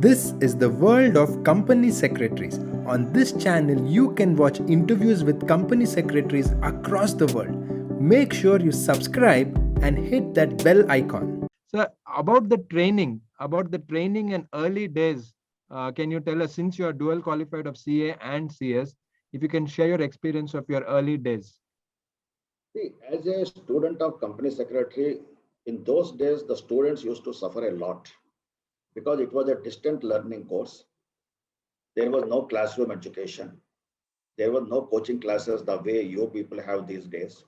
This is the world of company secretaries. On this channel, you can watch interviews with company secretaries across the world. Make sure you subscribe and hit that bell icon. So about the training and early days, can you tell us, since you are dual qualified of CA and CS, if you can share your experience of your early days? See, as a student of company secretary, in those days, the students used to suffer a lot because it was a distant learning course. There was no classroom education. There were no coaching classes the way you people have these days.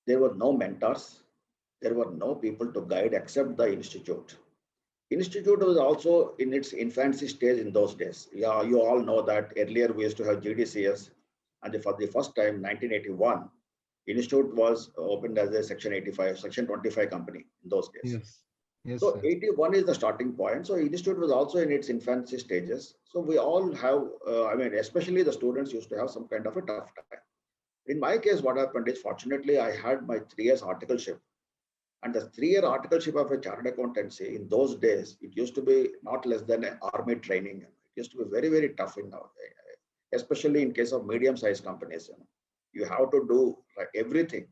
There were no mentors. There were no people to guide except the institute. Institute was also in its infancy stage in those days. Yeah, you all know that earlier we used to have GDCS, and for the first time, 1981, Institute was opened as a Section 85, Section 25 company in those days. Yes. Yes, So sir. 81 is the starting point. So Institute was also in its infancy stages. So we all have, especially the students used to have some kind of a tough time. In my case, what happened is, fortunately, I had my 3 years articleship. And the 3 year articleship of a chartered accountancy in those days, it used to be not less than an army training. It used to be very, very tough especially in case of medium-sized companies. You have to do everything.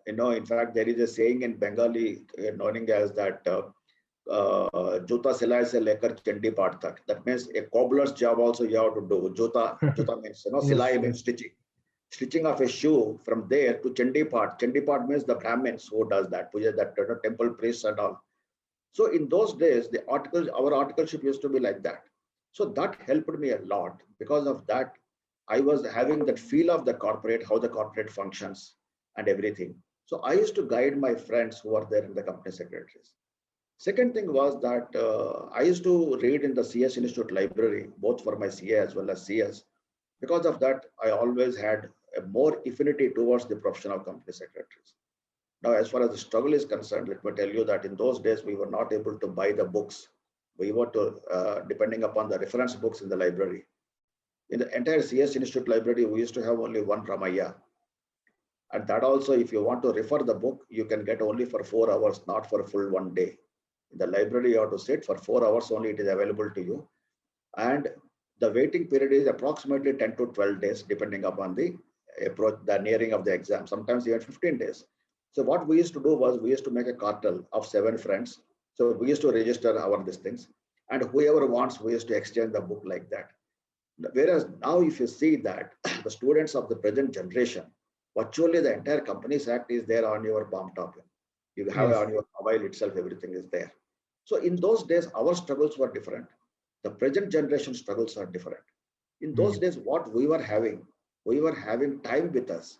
In fact, there is a saying in Bengali known as that Juta Silai se lekar Chandi Path tak. That means a cobbler's job also you have to do. Juta means, Silai means stitching. Stitching of a shoe from there to Chandi Path. Chandi Path means the Brahmins who does that, puja, that temple priests and all. So in those days, our articleship used to be like that. So that helped me a lot. Because of that, I was having that feel of the corporate, how the corporate functions and everything. So I used to guide my friends who are there in the company secretaries. Second thing was that I used to read in the CS Institute library, both for my CA as well as CS. Because of that, I always had a more affinity towards the profession of company secretaries. Now, as far as the struggle is concerned, let me tell you that in those days, we were not able to buy the books. We were depending upon the reference books in the library. In the entire CS Institute library, we used to have only one Ramayya. And that also, if you want to refer the book, you can get only for 4 hours, not for a full one day. In the library, you have to sit for 4 hours only, it is available to you. And the waiting period is approximately 10 to 12 days, depending upon the nearing of the exam, sometimes even 15 days. So what we used to do was we used to make a cartel of 7 friends. So we used to register these things. And whoever wants, we used to exchange the book like that. Whereas now, if you see that the students of the present generation, virtually the entire Companies Act is there on your palm top. You have on your mobile itself, everything is there. So in those days, our struggles were different. The present generation struggles are different. In those days, what we were having time with us.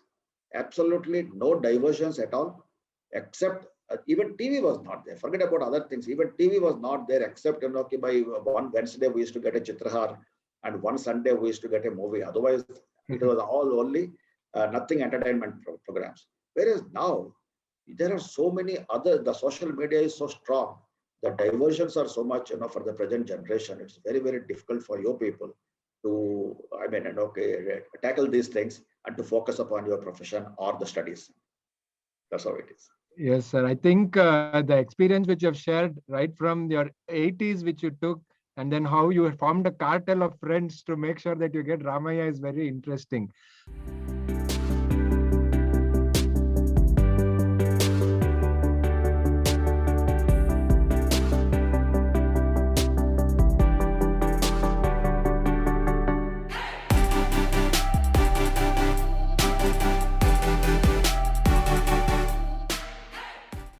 Absolutely no diversions at all, except even TV was not there. Forget about other things. Even TV was not there, except by one Wednesday we used to get a Chitrahar, and one Sunday we used to get a movie. Otherwise, it was all only nothing entertainment programs. Whereas now, there are so many other. The social media is so strong. The diversions are so much, for the present generation. It's very, very difficult for your people to, tackle these things and to focus upon your profession or the studies. That's how it is. Yes, sir. I think the experience which you have shared right from your 80s, which you took, and then how you formed a cartel of friends to make sure that you get Ramaya is very interesting.